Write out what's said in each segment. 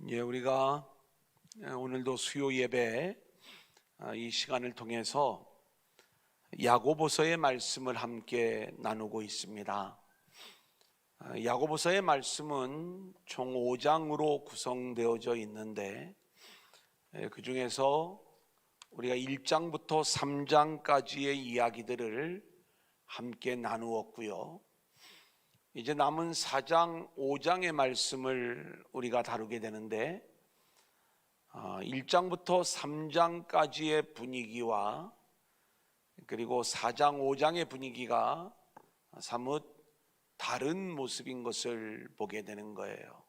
우리가 오늘도 수요 예배 이 시간을 통해서 야고보서의 말씀을 함께 나누고 있습니다. 야고보서의 말씀은 총 5장으로 구성되어져 있는데 그 중에서 우리가 1장부터 3장까지의 이야기들을 함께 나누었고요. 이제 남은 4장, 5장의 말씀을 우리가 다루게 되는데 1장부터 3장까지의 분위기와 그리고 4장, 5장의 분위기가 사뭇 다른 모습인 것을 보게 되는 거예요.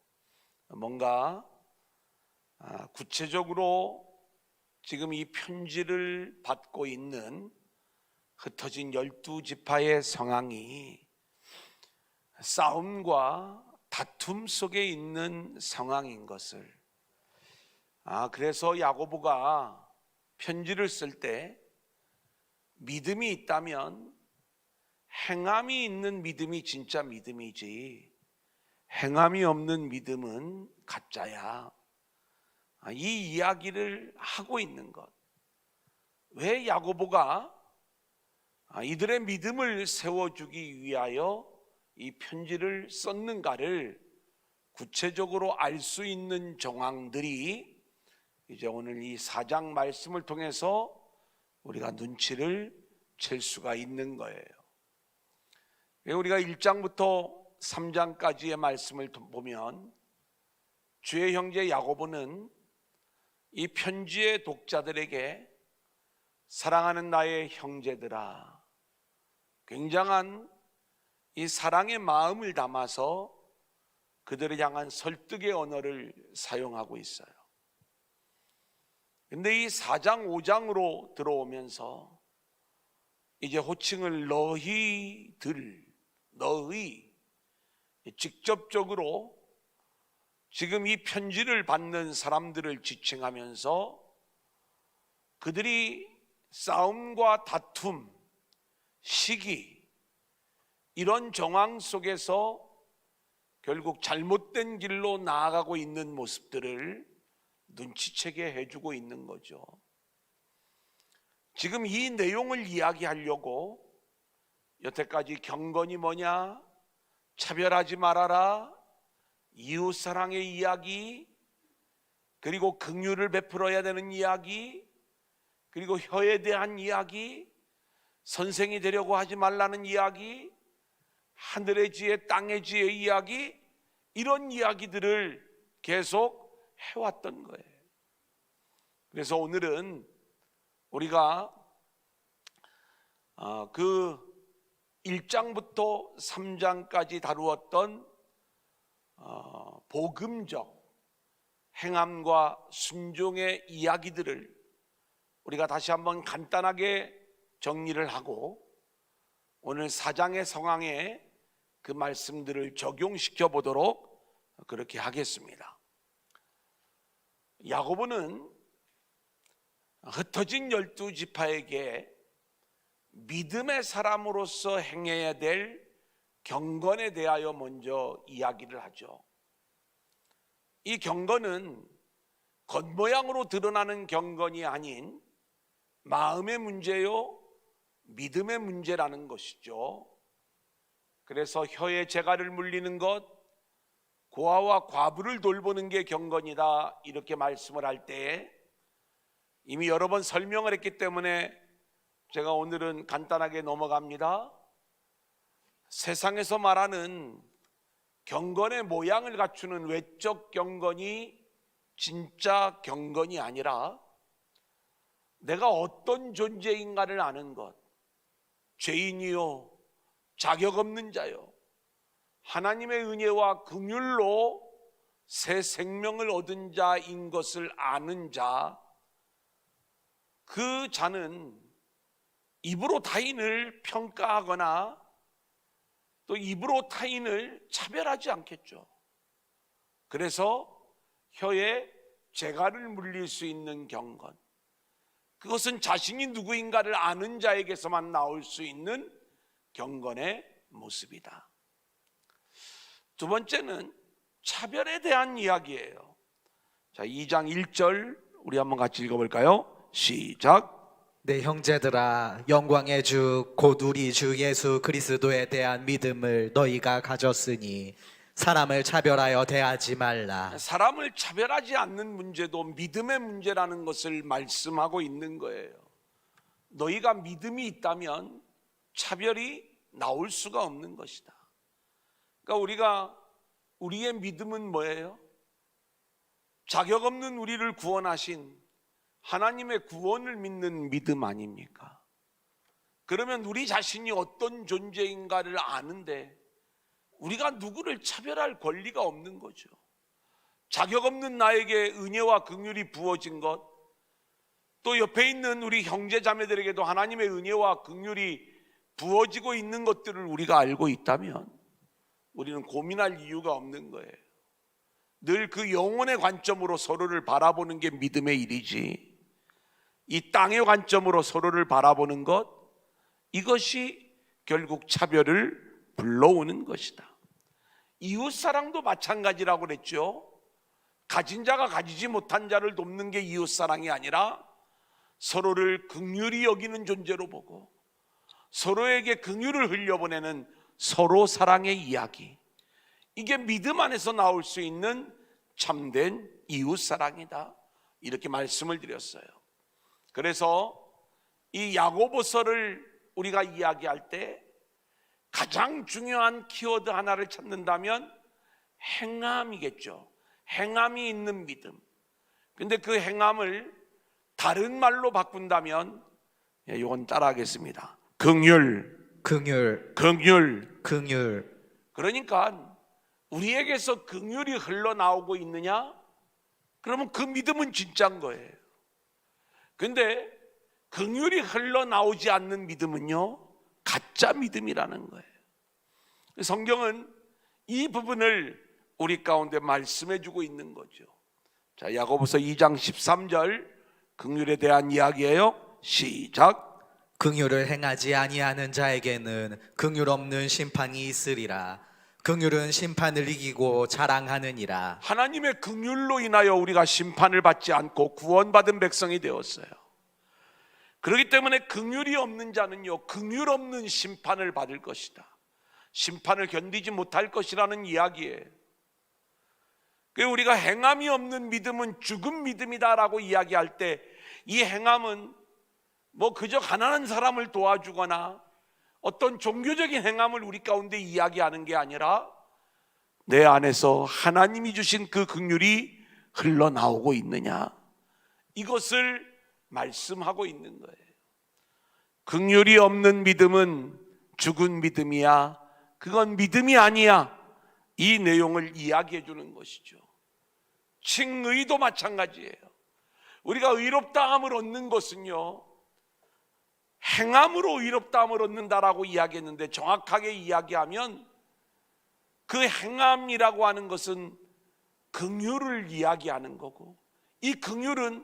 뭔가 구체적으로 지금 이 편지를 받고 있는 흩어진 12지파의 상황이 싸움과 다툼 속에 있는 상황인 것을 그래서 야고보가 편지를 쓸 때 믿음이 있다면 행함이 있는 믿음이 진짜 믿음이지 행함이 없는 믿음은 가짜야, 이 이야기를 하고 있는 것. 왜 야고보가 이들의 믿음을 세워주기 위하여 이 편지를 썼는가를 구체적으로 알 수 있는 정황들이 이제 오늘 이 4장 말씀을 통해서 우리가 눈치를 챌 수가 있는 거예요. 우리가 1장부터 3장까지의 말씀을 보면 주의 형제 야고보는 이 편지의 독자들에게 사랑하는 나의 형제들아, 굉장한 이 사랑의 마음을 담아서 그들을 향한 설득의 언어를 사용하고 있어요. 근데 이 4장 5장으로 들어오면서 이제 호칭을 너희 직접적으로 지금 이 편지를 받는 사람들을 지칭하면서 그들이 싸움과 다툼, 시기, 이런 정황 속에서 결국 잘못된 길로 나아가고 있는 모습들을 눈치채게 해주고 있는 거죠. 지금 이 내용을 이야기하려고 여태까지 경건이 뭐냐, 차별하지 말아라, 이웃사랑의 이야기, 그리고 긍휼을 베풀어야 되는 이야기, 그리고 혀에 대한 이야기, 선생이 되려고 하지 말라는 이야기, 하늘의 지혜, 땅의 지혜 이야기, 이런 이야기들을 계속 해왔던 거예요. 그래서 오늘은 우리가 그 1장부터 3장까지 다루었던 복음적 행함과 순종의 이야기들을 우리가 다시 한번 간단하게 정리를 하고 오늘 4장의 상황에 그 말씀들을 적용시켜 보도록 그렇게 하겠습니다. 야고보는 흩어진 12지파에게 믿음의 사람으로서 행해야 될 경건에 대하여 먼저 이야기를 하죠. 이 경건은 겉모양으로 드러나는 경건이 아닌 마음의 문제요, 믿음의 문제라는 것이죠. 그래서 혀에 재갈을 물리는 것, 고아와 과부를 돌보는 게 경건이다, 이렇게 말씀을 할 때 이미 여러 번 설명을 했기 때문에 제가 오늘은 간단하게 넘어갑니다. 세상에서 말하는 경건의 모양을 갖추는 외적 경건이 진짜 경건이 아니라 내가 어떤 존재인가를 아는 것, 죄인이요, 자격 없는 자요, 하나님의 은혜와 긍휼로 새 생명을 얻은 자인 것을 아는 자, 그 자는 입으로 타인을 평가하거나 또 입으로 타인을 차별하지 않겠죠. 그래서 혀에 재갈을 물릴 수 있는 경건, 그것은 자신이 누구인가를 아는 자에게서만 나올 수 있는 경건의 모습이다. 두 번째는 차별에 대한 이야기예요. 자, 2장 1절 우리 한번 같이 읽어볼까요? 시작. 내 형제들아, 영광의 주 곧 우리 주 예수 그리스도에 대한 믿음을 너희가 가졌으니 사람을 차별하여 대하지 말라. 사람을 차별하지 않는 문제도 믿음의 문제라는 것을 말씀하고 있는 거예요. 너희가 믿음이 있다면 차별이 나올 수가 없는 것이다. 그러니까 우리의 믿음은 뭐예요? 자격 없는 우리를 구원하신 하나님의 구원을 믿는 믿음 아닙니까? 그러면 우리 자신이 어떤 존재인가를 아는데 우리가 누구를 차별할 권리가 없는 거죠. 자격 없는 나에게 은혜와 긍휼이 부어진 것, 또 옆에 있는 우리 형제 자매들에게도 하나님의 은혜와 긍휼이 부어지고 있는 것들을 우리가 알고 있다면 우리는 고민할 이유가 없는 거예요. 늘 그 영혼의 관점으로 서로를 바라보는 게 믿음의 일이지, 이 땅의 관점으로 서로를 바라보는 것, 이것이 결국 차별을 불러오는 것이다. 이웃사랑도 마찬가지라고 그랬죠. 가진 자가 가지지 못한 자를 돕는 게 이웃사랑이 아니라 서로를 긍휼히 여기는 존재로 보고 서로에게 긍휼을 흘려보내는 서로 사랑의 이야기, 이게 믿음 안에서 나올 수 있는 참된 이웃사랑이다, 이렇게 말씀을 드렸어요. 그래서 이 야고보서를 우리가 이야기할 때 가장 중요한 키워드 하나를 찾는다면 행함이겠죠. 행함이 있는 믿음. 근데 그 행함을 다른 말로 바꾼다면 이건 따라하겠습니다. 긍휼. 그러니까 우리에게서 긍휼이 흘러나오고 있느냐? 그러면 그 믿음은 진짜인 거예요. 근데 긍휼이 흘러나오지 않는 믿음은요, 가짜 믿음이라는 거예요. 성경은 이 부분을 우리 가운데 말씀해 주고 있는 거죠. 자, 야고보서 2장 13절 긍휼에 대한 이야기예요. 시작. 긍휼을 행하지 아니하는 자에게는 긍휼 없는 심판이 있으리라. 긍휼은 심판을 이기고 자랑하느니라. 하나님의 긍휼로 인하여 우리가 심판을 받지 않고 구원받은 백성이 되었어요. 그렇기 때문에 긍휼이 없는 자는요, 긍휼 없는 심판을 받을 것이다, 심판을 견디지 못할 것이라는 이야기예요. 우리가 행함이 없는 믿음은 죽은 믿음이다라고 이야기할 때 이 행함은 뭐 그저 가난한 사람을 도와주거나 어떤 종교적인 행함을 우리 가운데 이야기하는 게 아니라 내 안에서 하나님이 주신 그 긍휼이 흘러나오고 있느냐, 이것을 말씀하고 있는 거예요. 긍휼이 없는 믿음은 죽은 믿음이야, 그건 믿음이 아니야, 이 내용을 이야기해 주는 것이죠. 칭의도 마찬가지예요. 우리가 의롭다함을 얻는 것은요, 행함으로 의롭다함을 얻는다라고 이야기했는데, 정확하게 이야기하면 그 행함이라고 하는 것은 긍휼을 이야기하는 거고, 이 긍휼은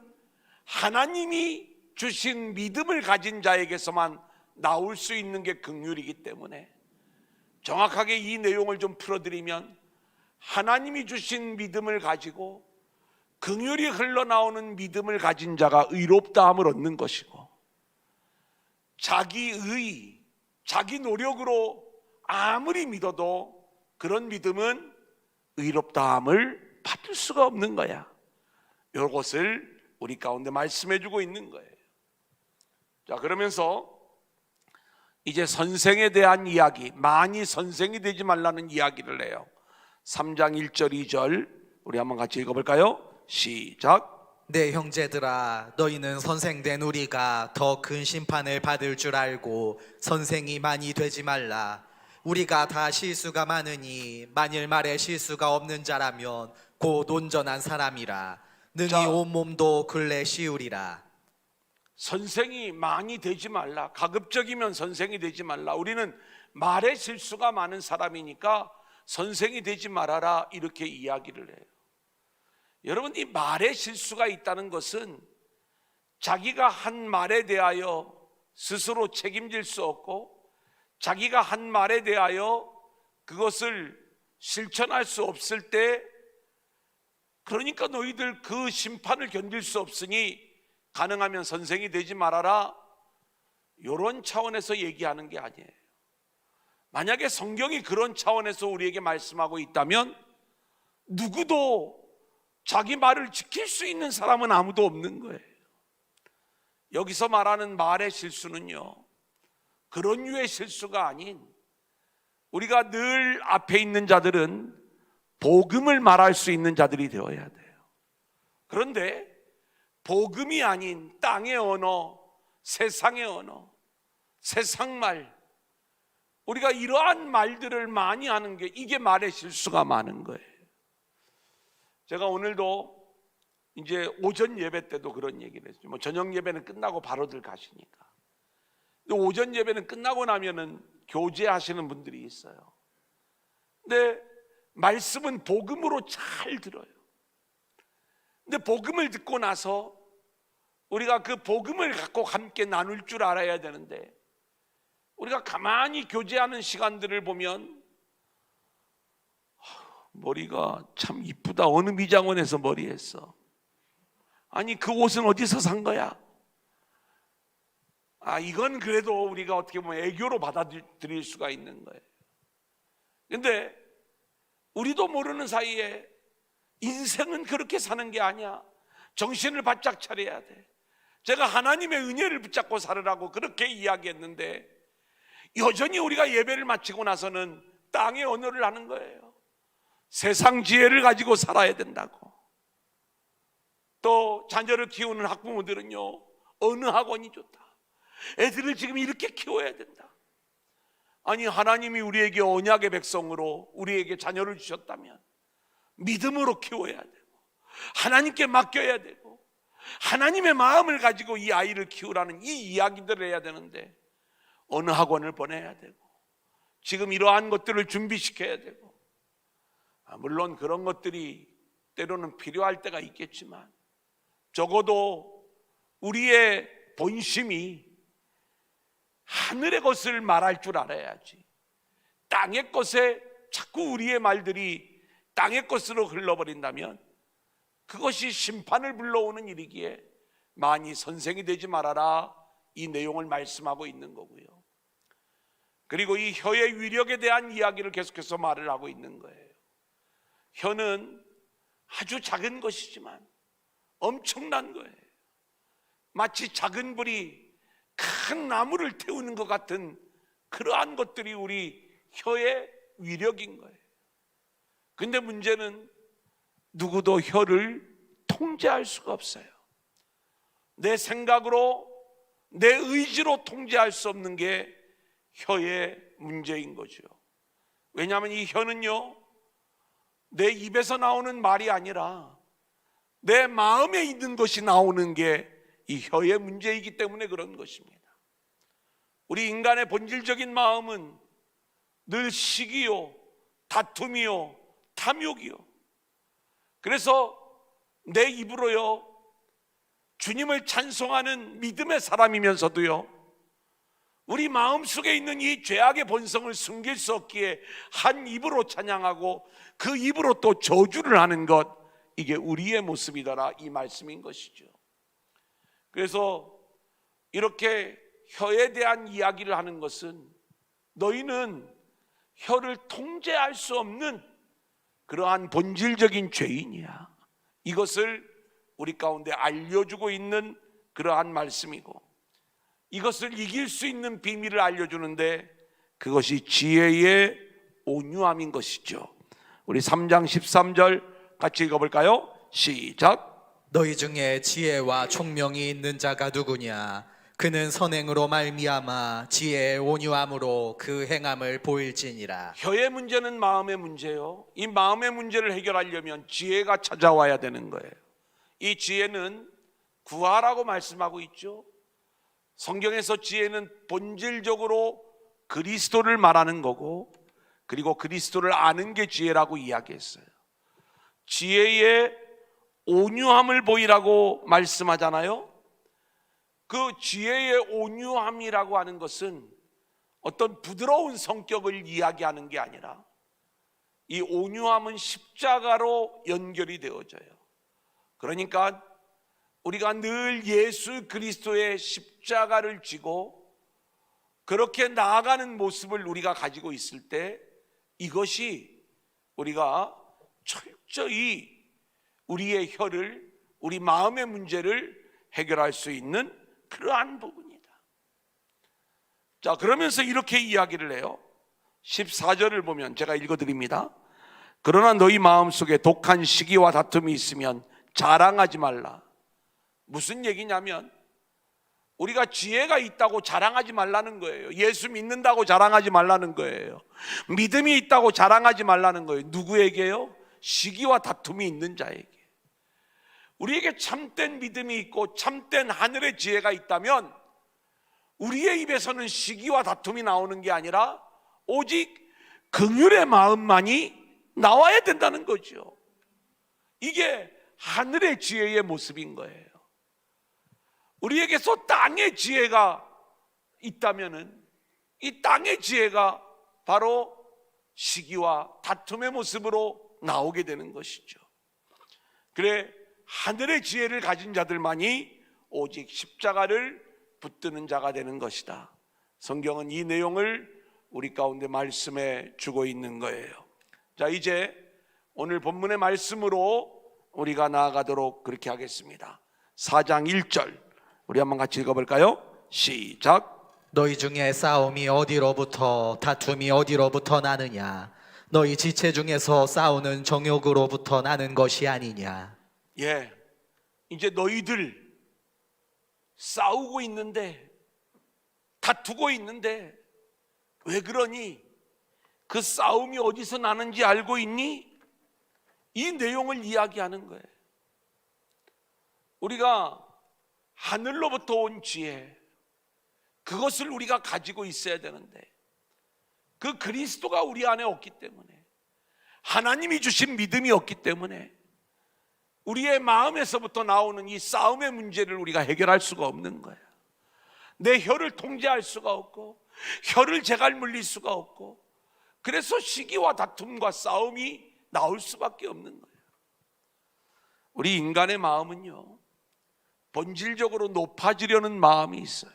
하나님이 주신 믿음을 가진 자에게서만 나올 수 있는 게 긍휼이기 때문에, 정확하게 이 내용을 좀 풀어드리면, 하나님이 주신 믿음을 가지고 긍휼이 흘러나오는 믿음을 가진 자가 의롭다함을 얻는 것이고, 자기 노력으로 아무리 믿어도 그런 믿음은 의롭다함을 받을 수가 없는 거야. 이것을 우리 가운데 말씀해 주고 있는 거예요. 자, 그러면서 이제 선생에 대한 이야기, 많이 선생이 되지 말라는 이야기를 해요. 3장 1절 2절 우리 한번 같이 읽어볼까요? 시작. 내 형제들아, 너희는 선생된 우리가 더 큰 심판을 받을 줄 알고 선생이 많이 되지 말라. 우리가 다 실수가 많으니 만일 말에 실수가 없는 자라면 곧 온전한 사람이라. 능히 온몸도 근래 씌우리라. 선생이 많이 되지 말라, 가급적이면 선생이 되지 말라. 우리는 말에 실수가 많은 사람이니까 선생이 되지 말아라, 이렇게 이야기를 해요. 여러분, 이 말에 실수가 있다는 것은 자기가 한 말에 대하여 스스로 책임질 수 없고, 자기가 한 말에 대하여 그것을 실천할 수 없을 때 그러니까 너희들 그 심판을 견딜 수 없으니 가능하면 선생이 되지 말아라, 이런 차원에서 얘기하는 게 아니에요. 만약에 성경이 그런 차원에서 우리에게 말씀하고 있다면 누구도 자기 말을 지킬 수 있는 사람은 아무도 없는 거예요. 여기서 말하는 말의 실수는요, 그런 류의 실수가 아닌, 우리가 늘 앞에 있는 자들은 복음을 말할 수 있는 자들이 되어야 돼요. 그런데 복음이 아닌 땅의 언어, 세상의 언어, 세상말, 우리가 이러한 말들을 많이 하는 게, 이게 말의 실수가 많은 거예요. 제가 오늘도 이제 오전 예배 때도 그런 얘기를 했죠. 뭐 저녁 예배는 끝나고 바로들 가시니까. 근데 오전 예배는 끝나고 나면은 교제하시는 분들이 있어요. 근데 말씀은 복음으로 잘 들어요. 근데 복음을 듣고 나서 우리가 그 복음을 갖고 함께 나눌 줄 알아야 되는데, 우리가 가만히 교제하는 시간들을 보면 머리가 참 이쁘다, 어느 미장원에서 머리 했어, 아니 그 옷은 어디서 산 거야, 이건 그래도 우리가 어떻게 보면 애교로 받아들일 수가 있는 거예요. 근데 우리도 모르는 사이에 인생은 그렇게 사는 게 아니야, 정신을 바짝 차려야 돼, 제가 하나님의 은혜를 붙잡고 살으라고 그렇게 이야기했는데, 여전히 우리가 예배를 마치고 나서는 땅의 언어를 하는 거예요. 세상 지혜를 가지고 살아야 된다고. 또 자녀를 키우는 학부모들은요, 어느 학원이 좋다, 애들을 지금 이렇게 키워야 된다. 아니, 하나님이 우리에게 언약의 백성으로 우리에게 자녀를 주셨다면 믿음으로 키워야 되고, 하나님께 맡겨야 되고, 하나님의 마음을 가지고 이 아이를 키우라는 이 이야기들을 해야 되는데, 어느 학원을 보내야 되고, 지금 이러한 것들을 준비시켜야 되고, 물론 그런 것들이 때로는 필요할 때가 있겠지만, 적어도 우리의 본심이 하늘의 것을 말할 줄 알아야지, 땅의 것에 자꾸 우리의 말들이 땅의 것으로 흘러버린다면 그것이 심판을 불러오는 일이기에 많이 선생이 되지 말아라, 이 내용을 말씀하고 있는 거고요. 그리고 이 혀의 위력에 대한 이야기를 계속해서 말을 하고 있는 거예요. 혀는 아주 작은 것이지만 엄청난 거예요. 마치 작은 불이 큰 나무를 태우는 것 같은 그러한 것들이 우리 혀의 위력인 거예요. 근데 문제는 누구도 혀를 통제할 수가 없어요. 내 생각으로, 내 의지로 통제할 수 없는 게 혀의 문제인 거죠. 왜냐하면 이 혀는요, 내 입에서 나오는 말이 아니라 내 마음에 있는 것이 나오는 게 이 혀의 문제이기 때문에 그런 것입니다. 우리 인간의 본질적인 마음은 늘 시기요, 다툼이요, 탐욕이요. 그래서 내 입으로요, 주님을 찬송하는 믿음의 사람이면서도요, 우리 마음속에 있는 이 죄악의 본성을 숨길 수 없기에 한 입으로 찬양하고 그 입으로 또 저주를 하는 것, 이게 우리의 모습이더라, 이 말씀인 것이죠. 그래서 이렇게 혀에 대한 이야기를 하는 것은, 너희는 혀를 통제할 수 없는 그러한 본질적인 죄인이야, 이것을 우리 가운데 알려주고 있는 그러한 말씀이고, 이것을 이길 수 있는 비밀을 알려주는데 그것이 지혜의 온유함인 것이죠. 우리 3장 13절 같이 읽어볼까요? 시작. 너희 중에 지혜와 총명이 있는 자가 누구냐? 그는 선행으로 말미암아 지혜의 온유함으로 그 행함을 보일지니라. 혀의 문제는 마음의 문제요, 이 마음의 문제를 해결하려면 지혜가 찾아와야 되는 거예요. 이 지혜는 구하라고 말씀하고 있죠. 성경에서 지혜는 본질적으로 그리스도를 말하는 거고, 그리고 그리스도를 아는 게 지혜라고 이야기했어요. 지혜의 온유함을 보이라고 말씀하잖아요. 그 지혜의 온유함이라고 하는 것은 어떤 부드러운 성격을 이야기하는 게 아니라, 이 온유함은 십자가로 연결이 되어져요. 그러니까 우리가 늘 예수 그리스도의 십자가를 지고 그렇게 나아가는 모습을 우리가 가지고 있을 때 이것이 우리가 철저히 우리의 혀를, 우리 마음의 문제를 해결할 수 있는 그러한 부분이다. 자, 그러면서 이렇게 이야기를 해요. 14절을 보면 제가 읽어드립니다. 그러나 너희 마음속에 독한 시기와 다툼이 있으면 자랑하지 말라. 무슨 얘기냐면 우리가 지혜가 있다고 자랑하지 말라는 거예요. 예수 믿는다고 자랑하지 말라는 거예요. 믿음이 있다고 자랑하지 말라는 거예요. 누구에게요? 시기와 다툼이 있는 자에게. 우리에게 참된 믿음이 있고 참된 하늘의 지혜가 있다면 우리의 입에서는 시기와 다툼이 나오는 게 아니라 오직 긍휼의 마음만이 나와야 된다는 거죠. 이게 하늘의 지혜의 모습인 거예요. 우리에게서 땅의 지혜가 있다면은 이 땅의 지혜가 바로 시기와 다툼의 모습으로 나오게 되는 것이죠. 그래, 하늘의 지혜를 가진 자들만이 오직 십자가를 붙드는 자가 되는 것이다. 성경은 이 내용을 우리 가운데 말씀해 주고 있는 거예요. 자, 이제 오늘 본문의 말씀으로 우리가 나아가도록 그렇게 하겠습니다. 4장 1절 우리 한번 같이 읽어볼까요? 시작. 너희 중에 싸움이 어디로부터 다툼이 어디로부터 나느냐? 너희 지체 중에서 싸우는 정욕으로부터 나는 것이 아니냐? 예, 이제 너희들 싸우고 있는데, 다투고 있는데 왜 그러니? 그 싸움이 어디서 나는지 알고 있니? 이 내용을 이야기하는 거예요. 우리가 하늘로부터 온 지혜, 그것을 우리가 가지고 있어야 되는데 그 그리스도가 우리 안에 없기 때문에, 하나님이 주신 믿음이 없기 때문에 우리의 마음에서부터 나오는 이 싸움의 문제를 우리가 해결할 수가 없는 거예요. 내 혀를 통제할 수가 없고 혀를 제갈 물릴 수가 없고, 그래서 시기와 다툼과 싸움이 나올 수밖에 없는 거예요. 우리 인간의 마음은요, 본질적으로 높아지려는 마음이 있어요.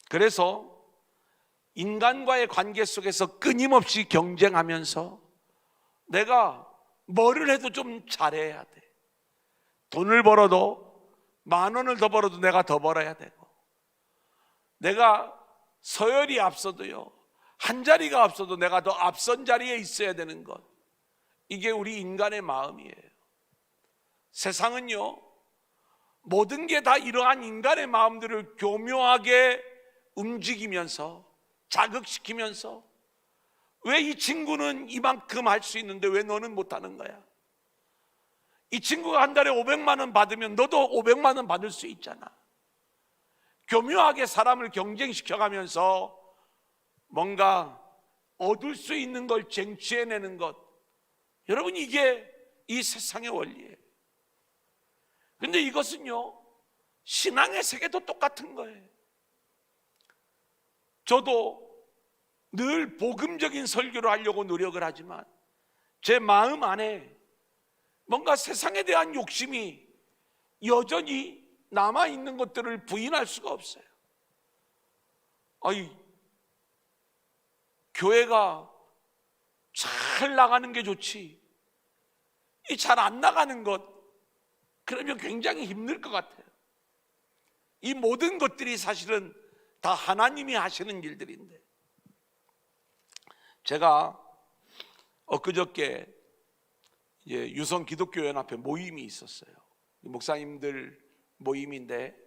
그래서 인간과의 관계 속에서 끊임없이 경쟁하면서 내가 뭐를 해도 좀 잘해야 돼. 돈을 벌어도 10,000원을 더 벌어도 내가 더 벌어야 되고, 내가 서열이 앞서도요, 한 자리가 앞서도 내가 더 앞선 자리에 있어야 되는 것, 이게 우리 인간의 마음이에요. 세상은요, 모든 게 다 이러한 인간의 마음들을 교묘하게 움직이면서 자극시키면서, 왜 이 친구는 이만큼 할 수 있는데 왜 너는 못하는 거야? 이 친구가 한 달에 500만 원 받으면 너도 500만 원 받을 수 있잖아. 교묘하게 사람을 경쟁시켜가면서 뭔가 얻을 수 있는 걸 쟁취해내는 것, 여러분, 이게 이 세상의 원리예요. 근데 이것은요, 신앙의 세계도 똑같은 거예요. 저도 늘 복음적인 설교를 하려고 노력을 하지만 제 마음 안에 뭔가 세상에 대한 욕심이 여전히 남아있는 것들을 부인할 수가 없어요. 아이, 교회가 잘 나가는 게 좋지, 이 잘 안 나가는 것, 그러면 굉장히 힘들 것 같아요. 이 모든 것들이 사실은 다 하나님이 하시는 일들인데, 제가 엊그저께 유성 기독교연합회 모임이 있었어요. 목사님들 모임인데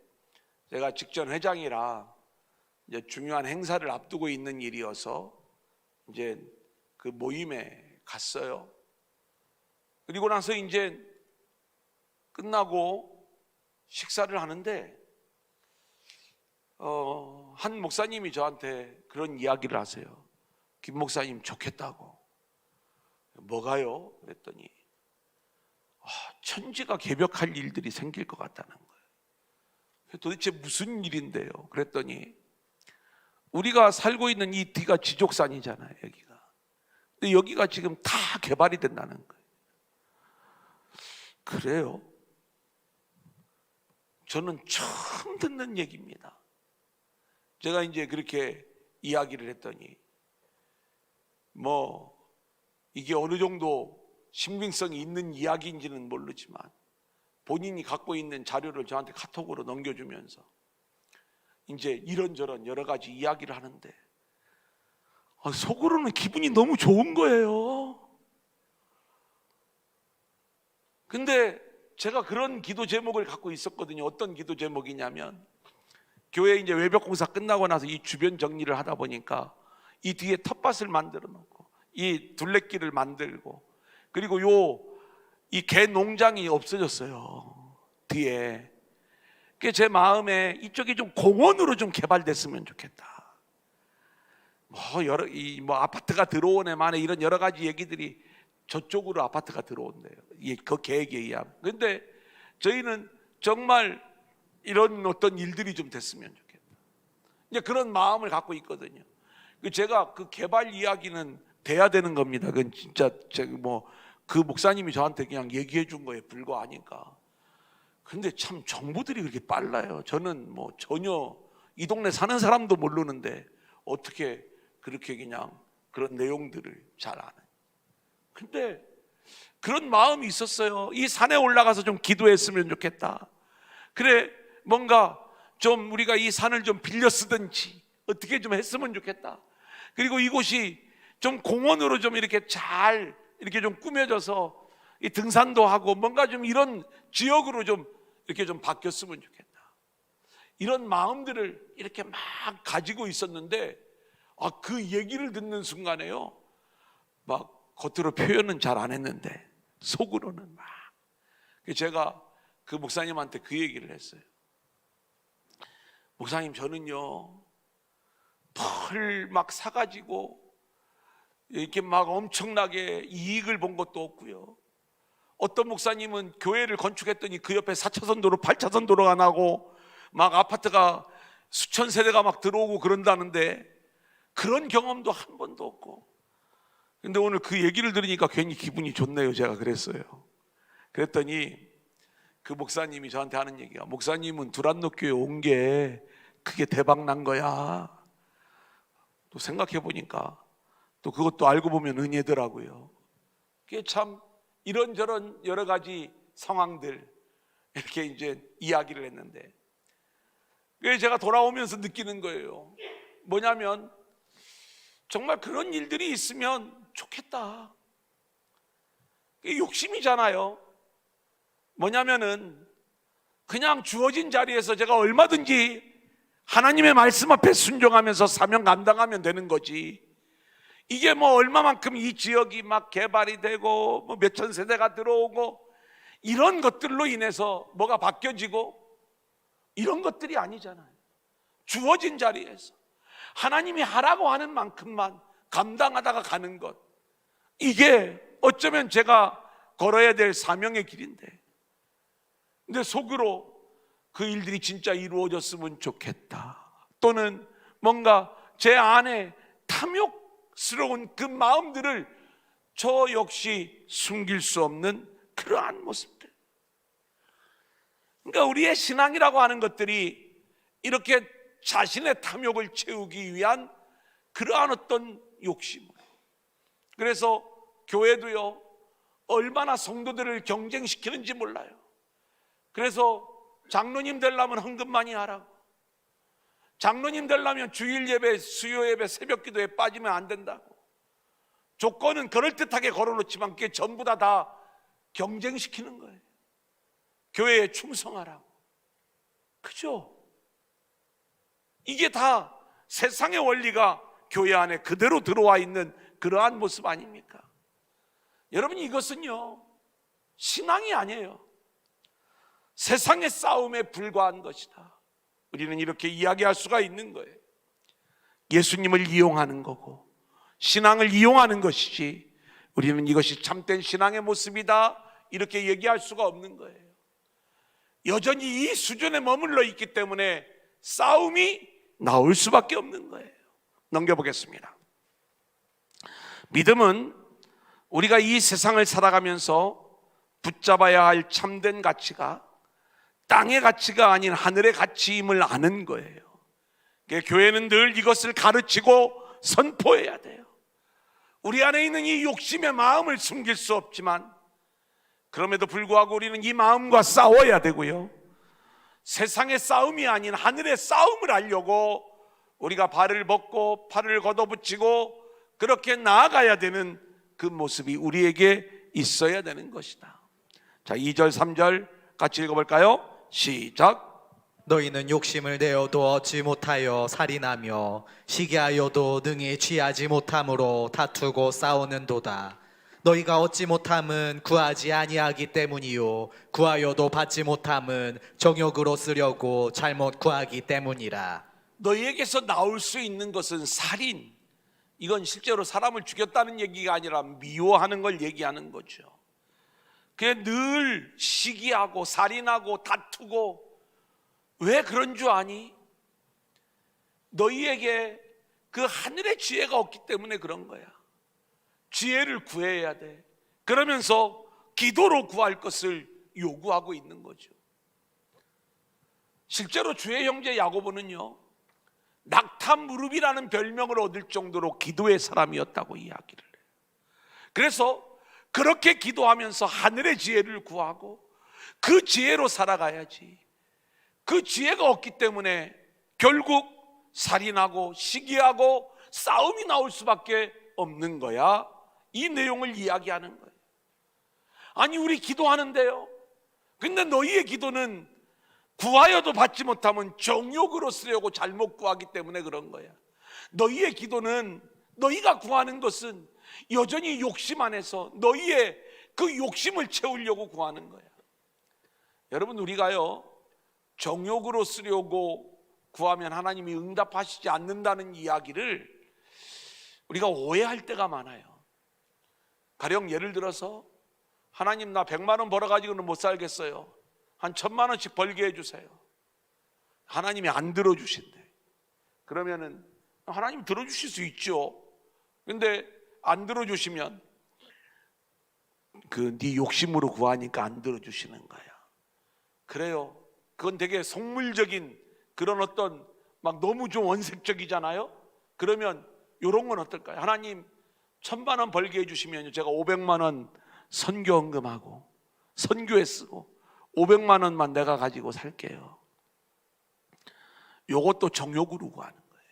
제가 직전 회장이라 이제 중요한 행사를 앞두고 있는 일이어서 이제 그 모임에 갔어요. 그리고 나서 이제 끝나고 식사를 하는데 한 목사님이 저한테 그런 이야기를 하세요. 김 목사님 좋겠다고. 뭐가요? 그랬더니 천지가 개벽할 일들이 생길 것 같다는 거예요. 도대체 무슨 일인데요? 그랬더니 우리가 살고 있는 이 뒤가 지족산이잖아요, 여기가. 근데 여기가 지금 다 개발이 된다는 거예요. 그래요? 저는 처음 듣는 얘기입니다. 제가 이제 그렇게 이야기를 했더니 뭐 이게 어느 정도 신빙성이 있는 이야기인지는 모르지만 본인이 갖고 있는 자료를 저한테 카톡으로 넘겨주면서 이제 이런저런 여러 가지 이야기를 하는데 속으로는 기분이 너무 좋은 거예요. 근데 제가 그런 기도 제목을 갖고 있었거든요. 어떤 기도 제목이냐면, 교회 이제 외벽 공사 끝나고 나서 이 주변 정리를 하다 보니까 이 뒤에 텃밭을 만들어 놓고 이 둘레길을 만들고, 그리고 이 개 농장이 없어졌어요, 뒤에. 그게 제 마음에 이쪽이 좀 공원으로 좀 개발됐으면 좋겠다. 뭐 아파트가 들어오네 만에 이런 여러 가지 얘기들이 저쪽으로 아파트가 들어온대요, 그 계획에 의하면. 근데 저희는 정말 이런 어떤 일들이 좀 됐으면 좋겠다, 이제 그런 마음을 갖고 있거든요. 제가 그 개발 이야기는 돼야 되는 겁니다. 그건 진짜 그 목사님이 저한테 그냥 얘기해 준 거에 불과하니까. 근데 참 정보들이 그렇게 빨라요. 저는 뭐 전혀 이 동네 사는 사람도 모르는데 어떻게 그렇게 그냥 그런 내용들을 잘 아는. 근데 그런 마음이 있었어요. 이 산에 올라가서 좀 기도했으면 좋겠다. 그래, 뭔가 좀 우리가 이 산을 좀 빌려 쓰든지 어떻게 좀 했으면 좋겠다. 그리고 이곳이 좀 공원으로 좀 이렇게 잘 이렇게 좀 꾸며져서 이 등산도 하고 뭔가 좀 이런 지역으로 좀 이렇게 좀 바뀌었으면 좋겠다. 이런 마음들을 이렇게 막 가지고 있었는데 그 얘기를 듣는 순간에요, 막 겉으로 표현은 잘 안 했는데 속으로는 막. 제가 그 목사님한테 그 얘기를 했어요. 목사님, 저는요 펄 막 사가지고 이렇게 막 엄청나게 이익을 본 것도 없고요. 어떤 목사님은 교회를 건축했더니 그 옆에 4차선 도로 8차선 도로가 나고 막 아파트가 수천 세대가 막 들어오고 그런다는데 그런 경험도 한 번도 없고. 근데 오늘 그 얘기를 들으니까 괜히 기분이 좋네요. 제가 그랬어요. 그랬더니 그 목사님이 저한테 하는 얘기가, 목사님은 두란노교회 온 게 그게 대박 난 거야. 또 생각해 보니까 또 그것도 알고 보면 은혜더라고요. 그게 참 이런저런 여러 가지 상황들 이렇게 이제 이야기를 했는데, 그게 제가 돌아오면서 느끼는 거예요. 뭐냐면 정말 그런 일들이 있으면 좋겠다. 그게 욕심이잖아요. 뭐냐면은 그냥 주어진 자리에서 제가 얼마든지 하나님의 말씀 앞에 순종하면서 사명 감당하면 되는 거지. 이게 뭐 얼마만큼 이 지역이 막 개발이 되고 뭐 몇천 세대가 들어오고 이런 것들로 인해서 뭐가 바뀌어지고 이런 것들이 아니잖아요. 주어진 자리에서 하나님이 하라고 하는 만큼만 감당하다가 가는 것, 이게 어쩌면 제가 걸어야 될 사명의 길인데, 근데 속으로 그 일들이 진짜 이루어졌으면 좋겠다, 또는 뭔가 제 안에 탐욕스러운 그 마음들을 저 역시 숨길 수 없는 그러한 모습들. 그러니까 우리의 신앙이라고 하는 것들이 이렇게 자신의 탐욕을 채우기 위한 그러한 어떤 욕심으로. 그래서 교회도요 얼마나 성도들을 경쟁시키는지 몰라요. 그래서 장로님 되려면 헌금 많이 하라고, 장로님 되려면 주일 예배, 수요 예배, 새벽 기도에 빠지면 안 된다고, 조건은 그럴듯하게 걸어놓지만 그게 전부 다 경쟁시키는 거예요. 교회에 충성하라고. 그죠? 이게 다 세상의 원리가 교회 안에 그대로 들어와 있는 그러한 모습 아닙니까? 여러분, 이것은요 신앙이 아니에요. 세상의 싸움에 불과한 것이다. 우리는 이렇게 이야기할 수가 있는 거예요. 예수님을 이용하는 거고 신앙을 이용하는 것이지, 우리는 이것이 참된 신앙의 모습이다 이렇게 얘기할 수가 없는 거예요. 여전히 이 수준에 머물러 있기 때문에 싸움이 나올 수밖에 없는 거예요. 넘겨보겠습니다. 믿음은 우리가 이 세상을 살아가면서 붙잡아야 할 참된 가치가 땅의 가치가 아닌 하늘의 가치임을 아는 거예요. 교회는 늘 이것을 가르치고 선포해야 돼요. 우리 안에 있는 이 욕심의 마음을 숨길 수 없지만 그럼에도 불구하고 우리는 이 마음과 싸워야 되고요, 세상의 싸움이 아닌 하늘의 싸움을 하려고 우리가 발을 벗고 팔을 걷어붙이고 그렇게 나아가야 되는 그 모습이 우리에게 있어야 되는 것이다. 자, 2절 3절 같이 읽어볼까요? 시작. 너희는 욕심을 내어도 얻지 못하여 살인하며 시기하여도 능히 취하지 못함으로 다투고 싸우는도다. 너희가 얻지 못함은 구하지 아니하기 때문이요 구하여도 받지 못함은 정욕으로 쓰려고 잘못 구하기 때문이라. 너희에게서 나올 수 있는 것은 살인, 이건 실제로 사람을 죽였다는 얘기가 아니라 미워하는 걸 얘기하는 거죠. 그게 늘 시기하고 살인하고 다투고. 왜 그런 줄 아니? 너희에게 그 하늘의 지혜가 없기 때문에 그런 거야. 지혜를 구해야 돼. 그러면서 기도로 구할 것을 요구하고 있는 거죠. 실제로 주의 형제 야고보는요, 낙타 무릎이라는 별명을 얻을 정도로 기도의 사람이었다고 이야기를 해요. 그래서 그렇게 기도하면서 하늘의 지혜를 구하고 그 지혜로 살아가야지. 그 지혜가 없기 때문에 결국 살인하고 시기하고 싸움이 나올 수밖에 없는 거야. 이 내용을 이야기하는 거예요. 아니, 우리 기도하는데요, 근데 너희의 기도는 구하여도 받지 못하면 정욕으로 쓰려고 잘못 구하기 때문에 그런 거야. 너희의 기도는, 너희가 구하는 것은 여전히 욕심 안에서 너희의 그 욕심을 채우려고 구하는 거야. 여러분, 우리가요, 정욕으로 쓰려고 구하면 하나님이 응답하시지 않는다는 이야기를 우리가 오해할 때가 많아요. 가령 예를 들어서 하나님, 나 100만 원 벌어가지고는 못 살겠어요. 한 1000만 원씩 벌게 해주세요. 하나님이 안 들어주신대. 그러면은 하나님 들어주실 수 있죠. 근데 안 들어주시면 네 욕심으로 구하니까 안 들어주시는 거야. 그래요. 그건 되게 속물적인 그런 어떤 막 너무 좀 원색적이잖아요. 그러면 이런 건 어떨까요? 하나님 1000만 원 벌게 해주시면 제가 500만 원 선교 헌금하고 선교에 쓰고 500만 원만 내가 가지고 살게요. 요것도 정욕으로 구하는 거예요.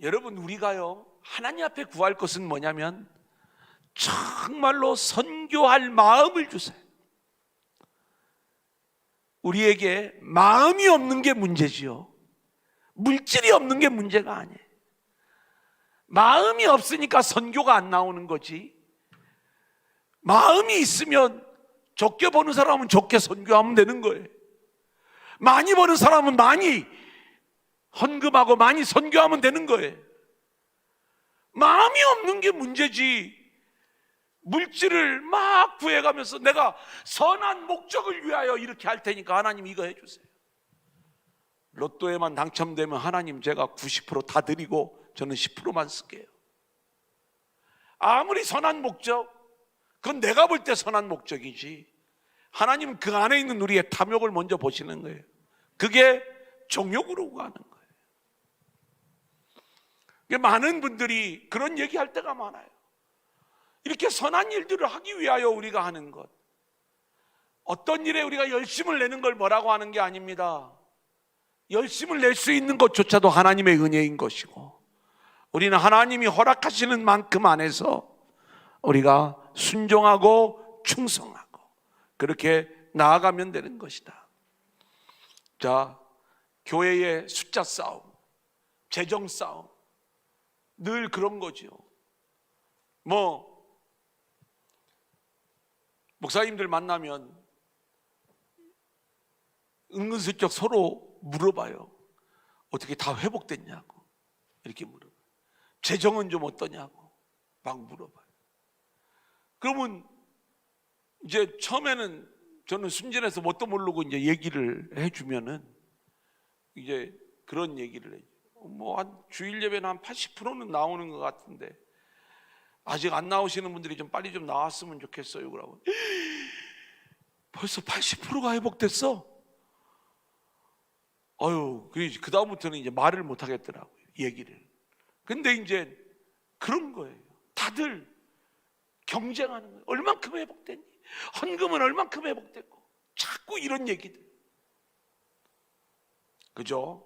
여러분, 우리가요, 하나님 앞에 구할 것은 뭐냐면 정말로 선교할 마음을 주세요. 우리에게 마음이 없는 게 문제지요, 물질이 없는 게 문제가 아니에요. 마음이 없으니까 선교가 안 나오는 거지. 마음이 있으면 적게 버는 사람은 적게 선교하면 되는 거예요. 많이 버는 사람은 많이 헌금하고 많이 선교하면 되는 거예요. 마음이 없는 게 문제지. 물질을 막 구해가면서 내가 선한 목적을 위하여 이렇게 할 테니까 하나님 이거 해주세요. 로또에만 당첨되면 하나님 제가 90% 다 드리고 저는 10%만 쓸게요. 아무리 선한 목적, 그건 내가 볼 때 선한 목적이지. 하나님은 그 안에 있는 우리의 탐욕을 먼저 보시는 거예요. 그게 정욕으로 가는 거예요. 많은 분들이 그런 얘기할 때가 많아요. 이렇게 선한 일들을 하기 위하여 우리가 하는 것, 어떤 일에 우리가 열심을 내는 걸 뭐라고 하는 게 아닙니다. 열심을 낼 수 있는 것조차도 하나님의 은혜인 것이고, 우리는 하나님이 허락하시는 만큼 안에서 우리가 순종하고 충성하고 그렇게 나아가면 되는 것이다. 자, 교회의 숫자 싸움, 재정 싸움, 늘 그런 거죠. 목사님들 만나면 은근슬쩍 서로 물어봐요. 어떻게 다 회복됐냐고 이렇게 물어봐요. 재정은 좀 어떠냐고 막 물어봐요. 그러면 이제 처음에는 저는 순진해서 뭣도 모르고 이제 얘기를 해주면은 이제 그런 얘기를 해요. 한 주일 예배는 한 80%는 나오는 것 같은데, 아직 안 나오시는 분들이 좀 빨리 좀 나왔으면 좋겠어요. 그러고 벌써 80%가 회복됐어. 그 다음부터는 이제 말을 못 하겠더라고요, 얘기를. 근데 이제 그런 거예요. 다들 경쟁하는 거예요. 얼만큼 회복됐니? 헌금은 얼만큼 회복됐고, 자꾸 이런 얘기들. 그죠?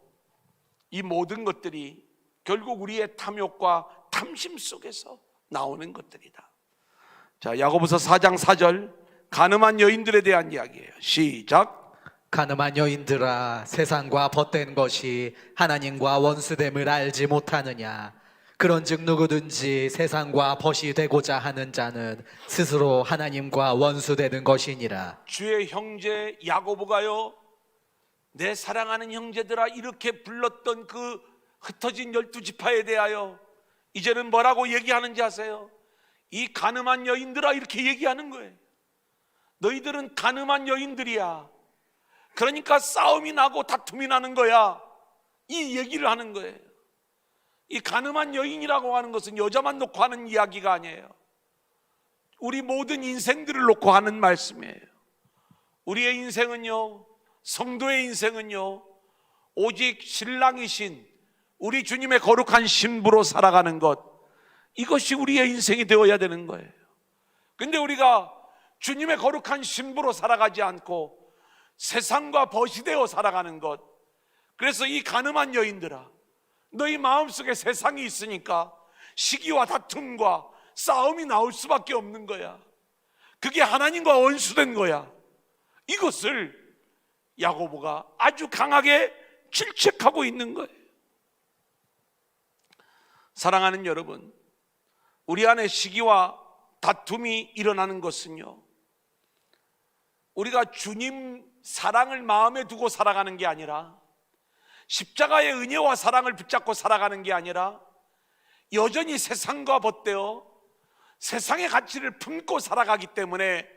이 모든 것들이 결국 우리의 탐욕과 탐심 속에서 나오는 것들이다. 자, 야고보서 4장 4절, 가늠한 여인들에 대한 이야기예요. 시작. 가늠한 여인들아, 세상과 벗된 것이 하나님과 원수됨을 알지 못하느냐? 그런즉 누구든지 세상과 벗이 되고자 하는 자는 스스로 하나님과 원수되는 것이니라. 주의 형제 야고보가요, 내 사랑하는 형제들아, 이렇게 불렀던 그 흩어진 12지파에 대하여 이제는 뭐라고 얘기하는지 아세요? 이 가늠한 여인들아, 이렇게 얘기하는 거예요. 너희들은 가늠한 여인들이야. 그러니까 싸움이 나고 다툼이 나는 거야. 이 얘기를 하는 거예요. 이 가늠한 여인이라고 하는 것은 여자만 놓고 하는 이야기가 아니에요. 우리 모든 인생들을 놓고 하는 말씀이에요. 우리의 인생은요, 성도의 인생은요, 오직 신랑이신 우리 주님의 거룩한 신부로 살아가는 것, 이것이 우리의 인생이 되어야 되는 거예요. 근데 우리가 주님의 거룩한 신부로 살아가지 않고 세상과 벗이 되어 살아가는 것, 그래서 이 가늠한 여인들아, 너희 마음속에 세상이 있으니까 시기와 다툼과 싸움이 나올 수밖에 없는 거야. 그게 하나님과 원수된 거야. 이것을 야고보가 아주 강하게 질책하고 있는 거예요. 사랑하는 여러분, 우리 안에 시기와 다툼이 일어나는 것은요, 우리가 주님 사랑을 마음에 두고 살아가는 게 아니라, 십자가의 은혜와 사랑을 붙잡고 살아가는 게 아니라, 여전히 세상과 벗되어 세상의 가치를 품고 살아가기 때문에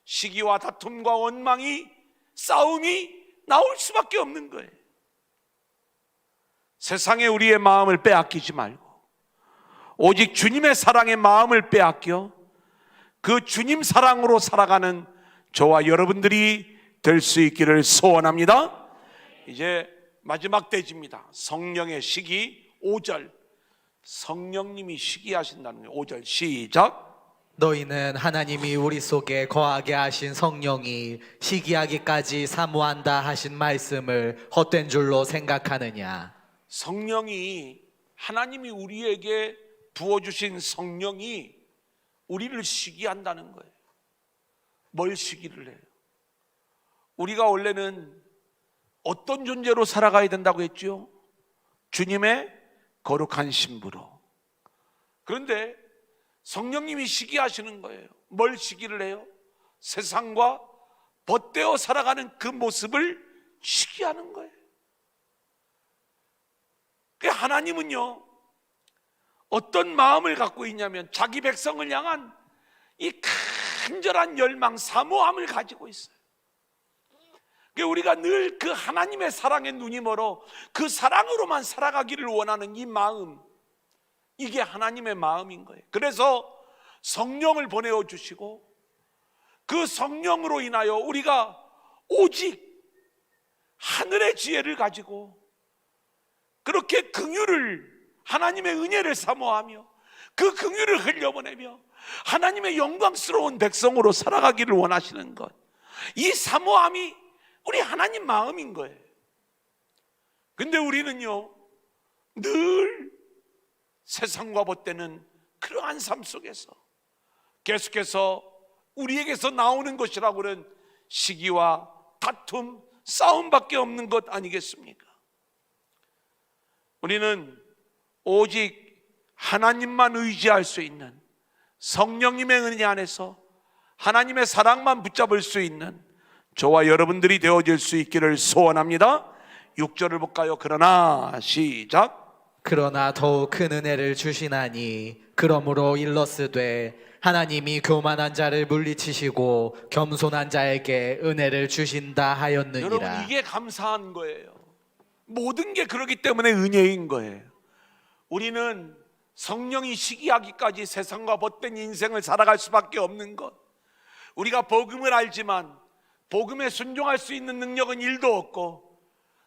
시기와 다툼과 원망이, 싸움이 나올 수밖에 없는 거예요. 세상에 우리의 마음을 빼앗기지 말고 오직 주님의 사랑의 마음을 빼앗겨 그 주님 사랑으로 살아가는 저와 여러분들이 될 수 있기를 소원합니다. 이제 마지막 대지입니다. 성령의 시기 5절. 성령님이 시기하신다는 거예요. 5절 시작. 너희는 하나님이 우리 속에 거하게 하신 성령이 시기하기까지 사모한다 하신 말씀을 헛된 줄로 생각하느냐? 성령이, 하나님이 우리에게 부어주신 성령이 우리를 시기한다는 거예요. 뭘 시기를 해요? 우리가 원래는 어떤 존재로 살아가야 된다고 했죠? 주님의 거룩한 신부로. 그런데 성령님이 시기하시는 거예요. 뭘 시기를 해요? 세상과 벗되어 살아가는 그 모습을 시기하는 거예요. 하나님은요, 어떤 마음을 갖고 있냐면 자기 백성을 향한 이 간절한 열망, 사모함을 가지고 있어요. 우리가 늘 그 하나님의 사랑에 눈이 멀어 그 사랑으로만 살아가기를 원하는 이 마음, 이게 하나님의 마음인 거예요. 그래서 성령을 보내어 주시고 그 성령으로 인하여 우리가 오직 하늘의 지혜를 가지고 그렇게 긍휼을, 하나님의 은혜를 사모하며 그 긍휼을 흘려보내며 하나님의 영광스러운 백성으로 살아가기를 원하시는 것, 이 사모함이 우리 하나님 마음인 거예요. 근데 우리는요, 늘 세상과 벗되는 그러한 삶 속에서 계속해서 우리에게서 나오는 것이라고 하는 시기와 다툼, 싸움밖에 없는 것 아니겠습니까? 우리는 오직 하나님만 의지할 수 있는, 성령님의 은혜 안에서 하나님의 사랑만 붙잡을 수 있는 저와 여러분들이 되어질 수 있기를 소원합니다. 6절을 볼까요? 그러나 시작. 그러나 더욱 큰 은혜를 주시나니 그러므로 일러스되 하나님이 교만한 자를 물리치시고 겸손한 자에게 은혜를 주신다 하였느니라. 여러분, 이게 감사한 거예요. 모든 게 그렇기 때문에 은혜인 거예요. 우리는 성령이 시기하기까지 세상과 벗된 인생을 살아갈 수밖에 없는 것, 우리가 복음을 알지만 복음에 순종할 수 있는 능력은 1도 없고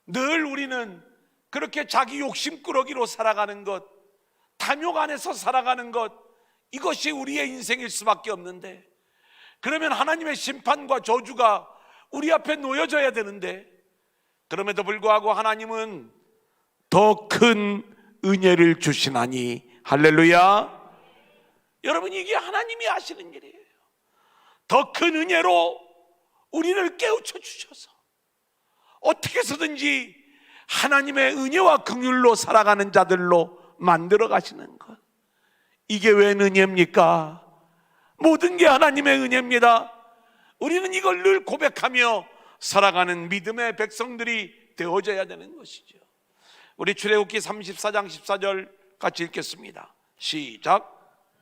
늘 우리는 그렇게 자기 욕심꾸러기로 살아가는 것, 탐욕 안에서 살아가는 것, 이것이 우리의 인생일 수밖에 없는데, 그러면 하나님의 심판과 저주가 우리 앞에 놓여져야 되는데, 그럼에도 불구하고 하나님은 더 큰 은혜를 주시나니, 할렐루야. 여러분, 이게 하나님이 하시는 일이에요. 더 큰 은혜로 우리를 깨우쳐 주셔서 어떻게 해서든지 하나님의 은혜와 긍휼로 살아가는 자들로 만들어 가시는 것, 이게 웬 은혜입니까? 모든 게 하나님의 은혜입니다. 우리는 이걸 늘 고백하며 살아가는 믿음의 백성들이 되어져야 되는 것이죠. 우리 출애굽기 34장 14절 같이 읽겠습니다. 시작.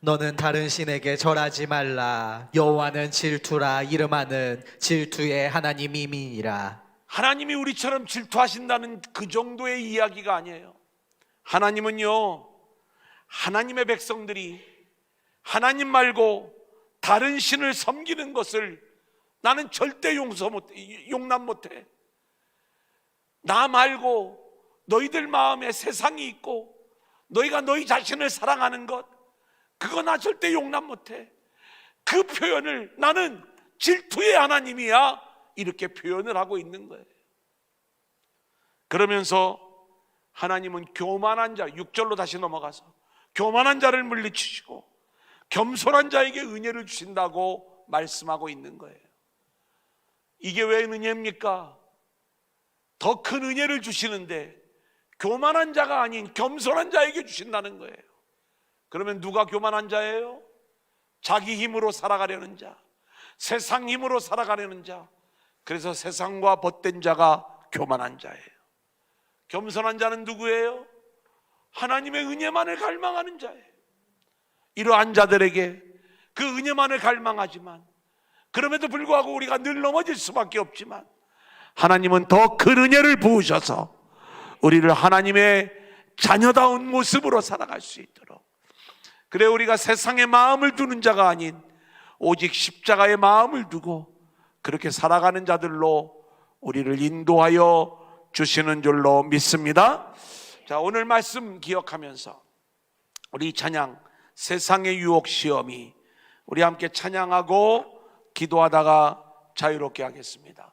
너는 다른 신에게 절하지 말라. 여호와는 질투라. 이름하는 질투의 하나님이니라. 하나님이 우리처럼 질투하신다는 그 정도의 이야기가 아니에요. 하나님은요, 하나님의 백성들이 하나님 말고 다른 신을 섬기는 것을 나는 절대 용납 못해. 나 말고 너희들 마음에 세상이 있고 너희가 너희 자신을 사랑하는 것, 그거 나 절대 용납 못해. 그 표현을 나는 질투의 하나님이야, 이렇게 표현을 하고 있는 거예요. 그러면서 하나님은 교만한 자, 6절로 다시 넘어가서 교만한 자를 물리치시고 겸손한 자에게 은혜를 주신다고 말씀하고 있는 거예요. 이게 왜 은혜입니까? 더 큰 은혜를 주시는데 교만한 자가 아닌 겸손한 자에게 주신다는 거예요. 그러면 누가 교만한 자예요? 자기 힘으로 살아가려는 자, 세상 힘으로 살아가려는 자. 그래서 세상과 벗된 자가 교만한 자예요. 겸손한 자는 누구예요? 하나님의 은혜만을 갈망하는 자예요. 이러한 자들에게 그 은혜만을 갈망하지만, 그럼에도 불구하고 우리가 늘 넘어질 수밖에 없지만, 하나님은 더 큰 은혜를 부으셔서 우리를 하나님의 자녀다운 모습으로 살아갈 수 있도록, 그래 우리가 세상의 마음을 두는 자가 아닌 오직 십자가의 마음을 두고 그렇게 살아가는 자들로 우리를 인도하여 주시는 줄로 믿습니다. 자, 오늘 말씀 기억하면서 우리 찬양 세상의 유혹 시험이, 우리 함께 찬양하고 기도하다가 자유롭게 하겠습니다.